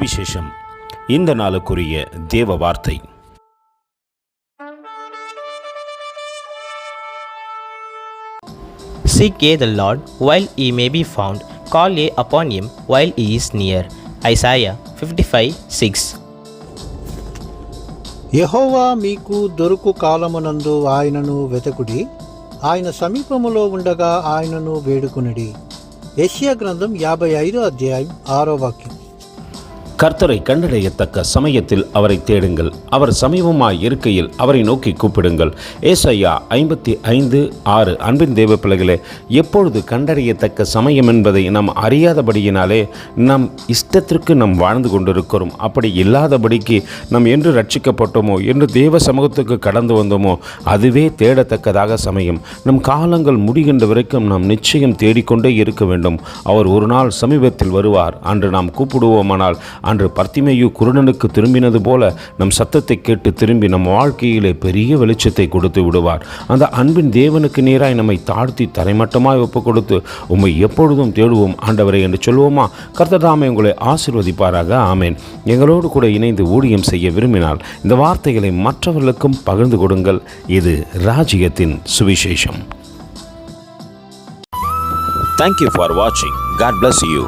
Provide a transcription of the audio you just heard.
சுவிசேஷம். இந்த நாளுக்குரிய தேவ வார்த்தை. Seek ye the Lord while he may be found, call ye upon him while he is near. Isaiah 55:6. యెహోవా మీకు దొరుకు కాలమునందు ఆయనను వెతకుడి, ఆయన సమీపములో ఉండగా ఆయనను వేడుకొనుడి. యెషయా గ్రంథం 55 అధ్యాయం 6వ వాక్యం. கர்த்தரை கண்டடையத்தக்க சமயத்தில் அவரை தேடுங்கள், அவர் சமீபமாய் இருக்கையில் அவரை நோக்கி கூப்பிடுங்கள். ஏசாயா 55:6. அன்பின் தேவ பிள்ளைகளே, எப்பொழுது கண்டடையத்தக்க சமயம் என்பதை நாம் அறியாதபடியினாலே நம் இஷ்டத்திற்கு நாம் வாழ்ந்து கொண்டிருக்கிறோம். அப்படி இல்லாதபடிக்கு நாம் என்று ரட்சிக்கப்பட்டோமோ, என்று தேவ சமூகத்துக்கு கடந்து வந்தோமோ, அதுவே தேடத்தக்கதாக சமயம். நம் காலங்கள் முடிகின்ற வரைக்கும் நாம் நிச்சயம் தேடிக்கொண்டே இருக்க வேண்டும். அவர் ஒரு நாள் சமீபத்தில் வருவார். அன்று நாம் கூப்பிடுவோமானால், அன்று பர்த்திமேயு குருடனுக்கு திரும்பினது போல நம் சத்தத்தை கேட்டு திரும்பி நம் வாழ்க்கையிலே பெரிய வெளிச்சத்தை கொடுத்து விடுவார். அந்த அன்பின் தேவனுக்கு நேராய் நம்மை தாழ்த்தி தரைமட்டமாய் ஒப்பு கொடுத்து உம்மை எப்பொழுதும் தேடுவோம் ஆண்டவரே என்று சொல்வோமா? கர்த்தர் தாமே உங்களை ஆசீர்வதிப்பாராக. ஆமேன். எங்களோடு கூட இணைந்து ஊழியம் செய்ய விரும்பினால் இந்த வார்த்தைகளை மற்றவர்களுக்கும் பகிர்ந்து கொடுங்கள். இது ராஜ்யத்தின் சுவிசேஷம். Thank you for watching. God bless you.